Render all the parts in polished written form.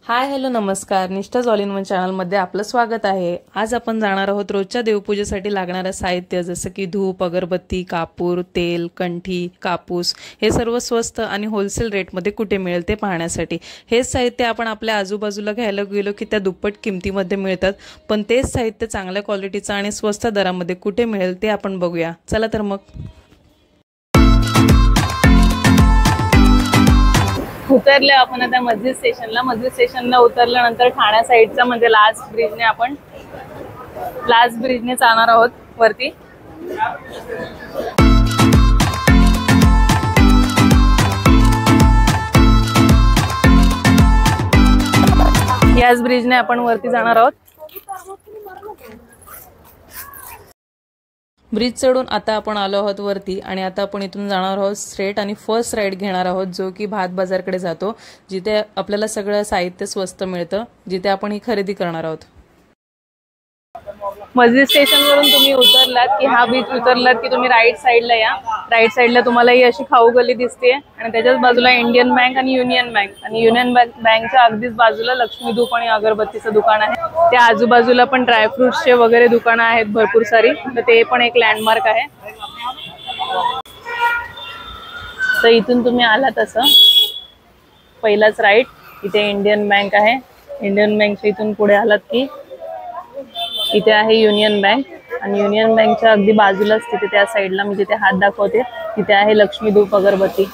Hi hello नमस्कार, निष्ठाज all in one चॅनलमध्ये आपलं स्वागत आहे। आज आपण जाणार आहोत रोजच्या देवपूजेसाठी लागणारं साहित्य जसं की धूप, अगरबत्ती, कापूर, तेल, कंठी, कापूस हे सर्व स्वस्त आणि होलसेल रेटमध्ये कुठे मिळेल ते पाहण्यासाठी। हेच साहित्य आपण आपल्या आजूबाजूला घ्यायला गेलो की त्या दुप्पट किमतीमध्ये मिळतात, पण तेच साहित्य चांगल्या क्वालिटीचं आणि स्वस्त दरामध्ये कुठे मिळेल ते आपण बघूया। चला तर मग उतरले आपण आता मस्जिद स्टेशनला उतरल्यानंतर ठाण्या साईडचा म्हणजे लास्ट ब्रिजने जाणार आहोत वरती। याच ब्रिजने आपण वरती जाणार आहोत। ब्रिज चढून आता आपण आलो आहोत वरती आणि आता आपण इथून जाणार आहोत स्ट्रेट आणि फर्स्ट राईड घेणार आहोत जो की भात बाजारकडे जातो, जिथे आपल्याला सगळं साहित्य स्वस्त मिळतं, जिथे आपण ही खरेदी करणार आहोत। मस्जिद स्टेशन वरून तुम्ही उतरलात की हा बीच उतरलात की तुम्ही राईट साईडला या। राईट साईडला तुम्हाला ही अशी खाऊ गली दिसते आणि त्याच्याच बाजूला इंडियन बँक आणि युनियन बँकच्या अगदीच बाजूला लक्ष्मी धूप आणि अगरबत्तीचं दुकान आहे। त्या आजूबाजूला पण ड्रायफ्रुट्सचे वगैरे दुकानं आहेत भरपूर सारी, तर ते पण एक लँडमार्क आहे। तर इथून तुम्ही आला तसं पहिलाच राईट, इथे इंडियन बँक आहे। इंडियन बँकच्या इथून पुढे आलात की इथे आहे युनियन बँक आणि युनियन बँकच्या अगदी बाजूलाच तिथे त्या साईडला मी जिथे हात दाखवते तिथे आहे लक्ष्मी धूप अगरबत्ती।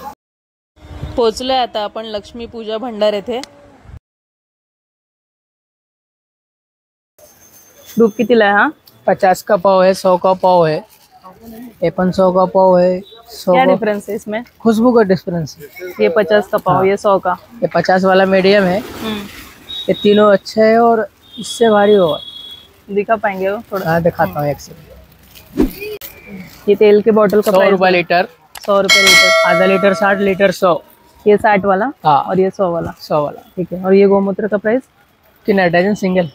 पोहोचलोय आता आपण लक्ष्मी पूजा भंडार येथे। धूप कितीला आहे हा? 50 का पाव है, 100 का पाव है, ये 500 का पाव है। क्या डिफरेंस है इसमें? खुशबू का डिफरेंस है। ये 50 का पाव, ये 100 का। ये 50 वाला मीडियम है, ये तीनों अच्छे है और इससे भारी होगा। दिखा पाएंगे वो थोड़ा? हाँ दिखाता हूँ एक से। ये तेल के बोतल का 100 रुपये लीटर। 100 रुपये लीटर। आधा लीटर 60, लीटर 100। ये 60 वाला। हाँ। और ये 100 वाला। 100 वाला ठीक है। और ये गोमूत्र का प्राइस कितना? डजन सिंगल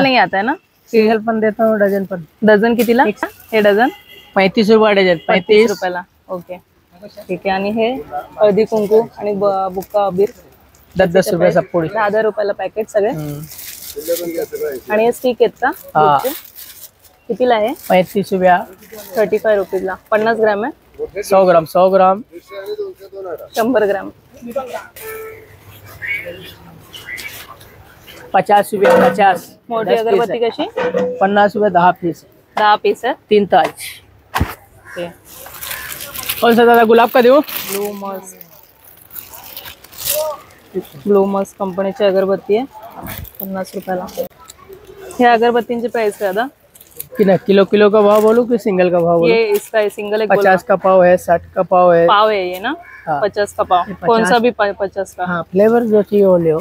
नहीं आता है ना? सिंगल पण देता हूँ, डजन पण। डझन कितीला हे डझन? 35 रुपये डजन। 35 रुपयाला। ओके ठीक आहे। आणि हे हळदी कुंकू आणि बुक्का अबीर 10 रुपये सब पुडी। 10 रुपयाला पॅकेट सगळे। आणि हे स्टिक आहेत का? हाँ। कितीला आहे? 35 रुपया। 35 रुपीजला। 50 ग्राम आहे? 100 ग्राम। 100 ग्राम 100 ग्राम 50 रुपया। 50 मोठी अगरबत्ती कशी? 50 रुपये 10 पीस। 10 पीस आहे। 3 ताज। ओके। कौन सा दादा? गुलाब का देऊ? ब्लू मस्क कंपनीची अगरबत्ती आहे 50 रुपयाला। हे अगरबत्तींची प्राइस काय दादा? किलो का भाव बोलूं कि सिंगल का भाव बोलूं? ये इसका सिंगल 50 का पाव है, 60 का पाव है। पाव है ये ना? हाँ। 50 का पाव। कौन सा भी 50 का? हाँ, फ्लेवर जो चाहिए वो ले।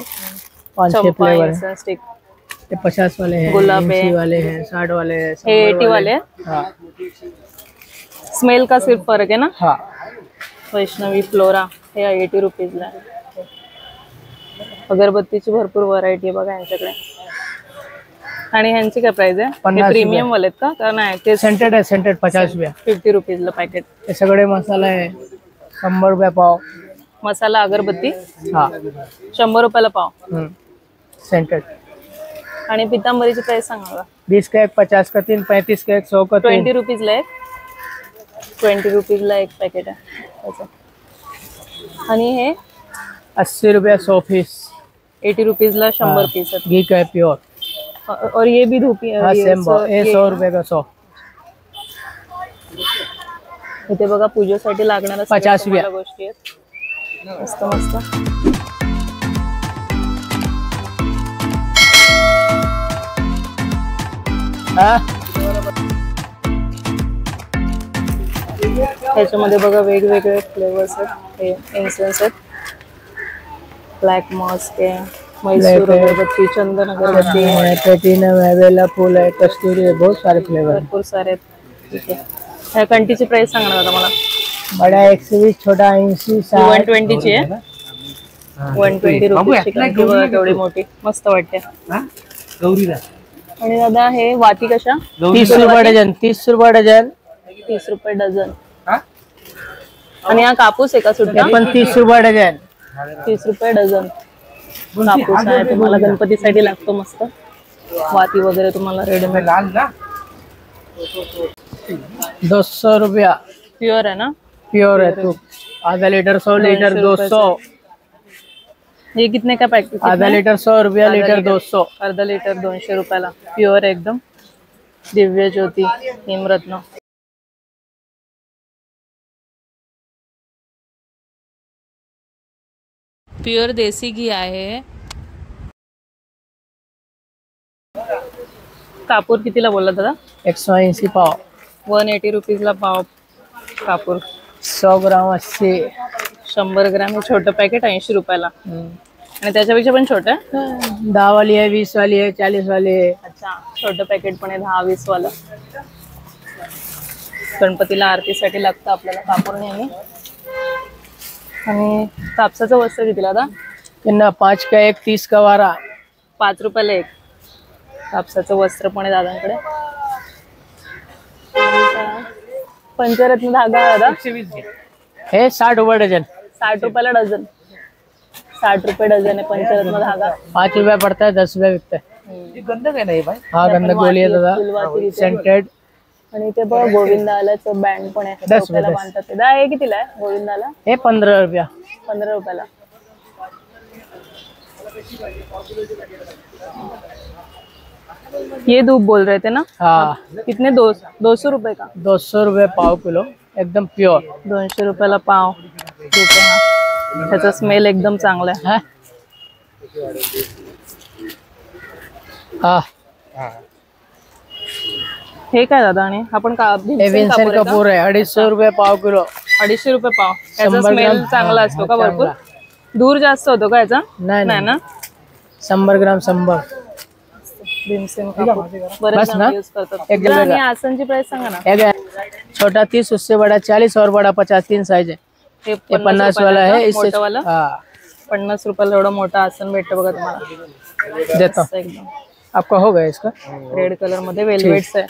5-6 फ्लेवर है। स्टिक ये 50 वाले हैं, गुलाब है, 80 वाले हैं, 60 वाले हैं, 80 वाले। हाँ। स्मेल का सिर्फ फर्क है ना? हाँ। वैष्णवी फ्लोरा हे 80 रुपीजला आहे। अगरबत्तीची भरपूर व्हरायटी आहे बघा यांच्याकडे। आणि ह्यांची काय प्राइस आहे? प्रीमियम वाले का? का नाही ते सेंटेड है, सेंटेड 50 रुपया। 50 रुपीजला पॅकेट। ये सगळे मसाला है 100 रुपया पाव। मसाला अगरबत्ती हाँ 100 रुपयाला पाव। सेंटेड। आणि पितांबरीची प्राइस सांगा। 20 का एक, 50 का 3, 35 का एक, 100 का 3। 20 रुपीजला एक। 20 रुपीजला एक पॅकेट आहे त्याचं। आणि हे 80 रुपया 100 पीस। 80 रुपीजला 100 पीस आहेत। घी का है प्योर। और ये भी धूपी हाँ सेम भाव। ये 100 रुपये का 100। इथे बघा पूजेसाठी लागणाऱ्या 50 रुपया गोष्टी आहेत मस्त मस्त। ह्याच्यामध्ये बघा वेगवेगळे फ्लेवर्स आहेत। हे इन्सेन्स आहेत, ब्लॅक मस्क आहे, मैसूर अगरबत्ती, चंदन अगरबत्ती है, प्लेटिनम है, वेला फूल है, कस्तूरी है, बहुत सारे फ्लेवर भरपूर सारे आहेत। ठीक आहे। ह्या कंटीची प्राइस सांगणार आता मला। बड़ा 120, छोटा 80, 120 ची आहे। 120 रुपीजची कंटी बघा केवढी मोठी मस्त वाटते। आणि दादा हे वाती कशा? 30 रुपये डझन। 30 रुपये डझन। 30 रुपये डझन। आणि हा कापूस आहे का सुट्टा? पण 30 रुपये डझन। 30 रुपये डझन। कापूस आहे तुम्हाला गणपतीसाठी लागतो मस्त. वाती वगैरे तुम्हाला रेडीमेड. 200 रुपया प्युअर आहे ना? प्योर है तो। आधा लीटर 100 लीटर 200। ये कितने का पैकेट? आधा लीटर 100 रुपया, लीटर 200। अर्धा लीटर 200 रुपयाला. प्युअर एकदम दिव्य ज्योती हिमरत्न. प्युअर देसी घी आहे. कापूर कितीला बोलला दादा? 180 पाव। 180 रुपीजला पाव कापूर. 100 ग्राम 80। 100 ग्राम हे छोटं पॅकेट 80 रुपयाला. आणि त्याच्यापेक्षा पण छोटं आहे? 10 वाली है, 20 वाली है, 40 वाली है। अच्छा, छोटं पॅकेट पण आहे 10-20 वाला. गणपतीला आरतीसाठी लागतं आपल्याला कापूर नेहमी. आणि कापसाचं वस्त्र कितीला दादा? इतना 5 का 1, 30 का 12। 5 रुपयाला एक कापसाचं वस्त्र पण आहे दादांकडे. पंचरत्न धागा दादा है 60 रुपये डजन। 60 रुपयाला डझन. 60 रुपये डझन आहे पंचरत्न धागा. 5 रुपया पड़ता है, 10 रुपया बिकता है। गंधक है नहीं भाई? हाँ गंधक गोली है दादा, फुलवाती सेंटेड। आणि ते बघ गोविंदालाचं बँड पण आहे. 10 रुपयाला बांधतात ते. दा हे कितीला आहे गोविंदाला? ये 15 रुपया। 15 रुपयाला. ये धूप बोल रहे थे ना? हाँ कितने? 200 रुपए का? 200 रुपये पाव किलो, एकदम प्योर। 200 रुपयाला पाव धूप आहे हा. त्याचा स्मेल एकदम चांगला आहे. हाँ हे काय दादा? आणि आपण विन्सेंट कपूर है, 250 रुपये पाव किलो। 250 रुपये पाव. याचा 100 स्मेल ग्राम चांगला असतो का भरपूर? चांगला। दूर जास्त होतो का याचा? नाही नाही ना? 100 ग्राम 100। भीमसेन कापूर बरेच बस जण ना? यूज करतात. एक जगह आणि का? आसनची प्राइस सांगा ना. एक है छोटा 30, उससे बड़ा 40 और बड़ा 50, 3 साइज है। हे ये 50 वाला रुपयाला है, का? इससे मोठं वाला? हाँ 50 रुपयाला एवढं मोठं आसन भेटतं बघा तुम्हाला. देता हूँ। मस्त एकदम आपका हो गया इसका? रेड कलर मध्ये वेलवेट्स आहे.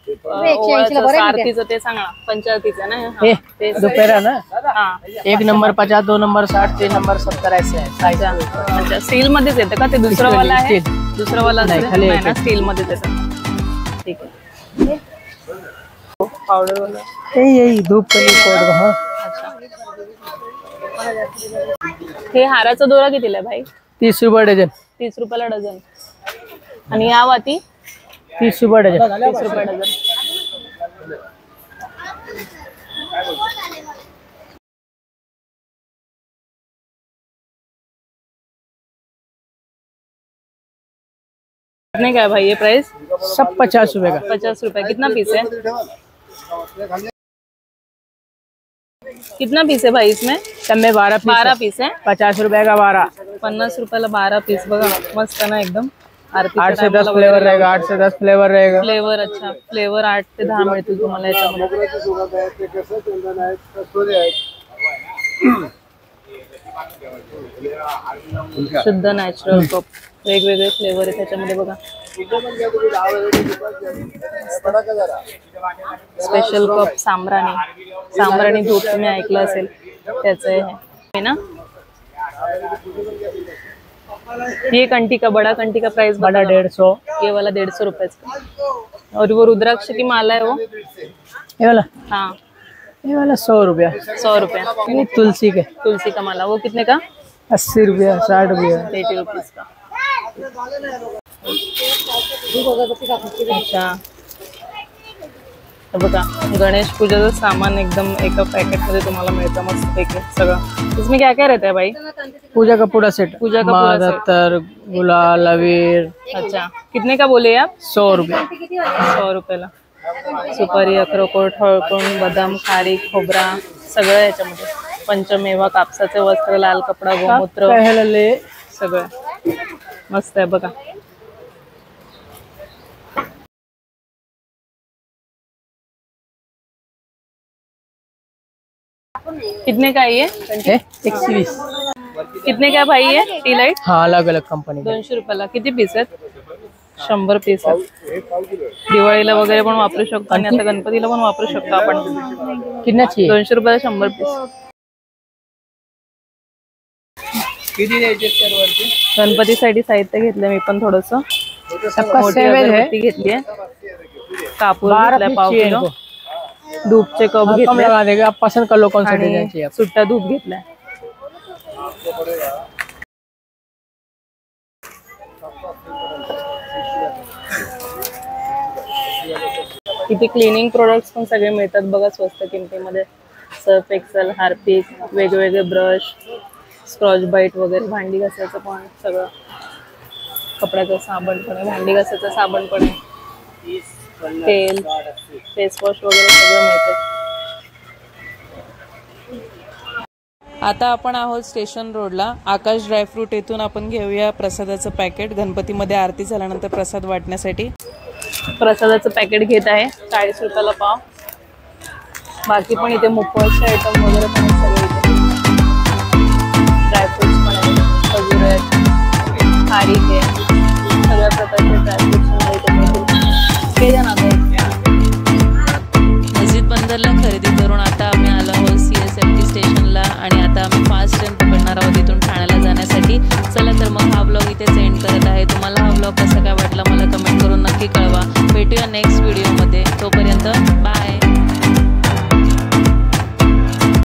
ओवाळचं आरतीचं ते सांगा ना. पंचारतीचं ना? ये हा, ते दोपहर ना, हा. 1 नंबर 50, 2 नंबर 60, 3 नंबर 70 ऐसे है साइज। अच्छा, स्टील मध्येच येतं का ते? दुसरं वाला आहे? दुसरं वाला नाही, असेल? खाली नाही ना, येतं. स्टील मध्येच येतं. ठीक आहे. पावडर वाला. यही धूप के लिए कोड। हाँ हे हाराचा दोरा कितीला आहे भाई? 30 रुपये डजन। 30 रुपयाला डझन. आणि या वाती? 30 रुपये डजन। 30 रुपये डझन. कितने का है भाई ये प्राइस? सब 50 रुपए का। 50 रुपए. कितना पीस है? कितना पीस है भाई इसमें? सब में 12 पीस 12 है। पीस है. 50 रुपए का 12। 50 रुपयाला 12 पीस. बघा मस्त ना एकदम. 8 से 10 फ्लेवर रहेगा, 8 से 10 फ्लेवर रहेगा। फ्लेवर. अच्छा, फ्लेवर 8 ते 10 मिळतील तुम्हाला याच्यामध्ये. शुद्ध नॅचरल कप. वेगवेगळे फ्लेवर आहे त्याच्यामध्ये बघा. स्पेशल कप सांब्राणी धूप तुम्ही ऐकलं असेल त्याचं आहे ना. ये कंठी का बड़ा कंठी का प्राइस? बड़ा 150। ये वाला 150 रुपए का. और वो रुद्राक्ष की माला है वो? ये वाला? हाँ, ये वाला 100 रुपया। 100 रुपया. ये तुलसी के तुलसी का माला वो कितने का? 80 रुपया, 60 रुपया। 80 रुपीज का. अच्छा, हे बघा गणेश पूजाचं सामान एकदम एका पॅकेट मध्ये तुम्हाला मिळतं मस्त पैकी सगळं. इसमें क्या क्या रहता है भाई? पूजा का पूरा सेट। पूजा का पूरा सेट। मादत्तर, गुलाल, अबीर। अच्छा, कितने का बोले आप? 100 रुपया। 100 रुपयाला. सुपारी, अक्रोड, हळकुंड, बदाम, खारीक, खोबरा सगळं याच्यामध्ये. पंचमेवा, कापसाचे वस्त्र, लाल कपडा, गोमूत्र पहले सगळं मस्त आहे बघा. कितने का है ये? 120। कितने का है भाई ये टी लाइट? हाँ अलग अलग कंपनी के। 200 रुपयाला. किती पीस आहेत? 100 पीस आहेत. दिवाळीला वगैरे पण वापरू शकतो आणि आता गणपतीला पण वापरू शकतो आपण. कितना चाहिए? 200 रुपयाला 100 पीस. किती द्यायचे सर वरती? गणपतीसाठी साहित्य घेतलं मी पण थोडस. सबका मोठी सेम है, अगरबत्ती घेतलीये, कापूर 12 घेतलाय पीस पाव चाहिए किलो, इनको। धूपचे कप कम घेतले लगा देगा, आप पसंद कर लो कौन सा डिजाइन आणि चाहिए। सुट्टा धूप घेतलाय. इथे क्लिनिंग प्रोडक्ट्स पण सगळे मिळतात बघा स्वस्त किमतीमध्ये. सर्फ एक्सेल, हार्पिक, वेगवेगळे ब्रश, स्क्रॉच बाईट वगैरे, भांडी घासायचं पण सगळं, कपड्याचं साबण पण आहे, भांडी घासायचं साबण पण आहे, तेल, फेस वॉश वगैरे सगळं मिळतं. आता आपण आहोत स्टेशन रोडला. आकाश ड्रायफ्रूट येथून आपण घेऊया प्रसादाचं पॅकेट. गणपतीमध्ये आरती झाल्यानंतर प्रसाद वाटण्यासाठी प्रसादाचं पॅकेट घेत आहे, 40 रुपयाला पाव. बाकी पण इथे मुखवासचे आयटम वगैरे पण आहेत सगळे इथे. ड्रायफ्रुट्स पण आहेत, खजूर आहेत, खारी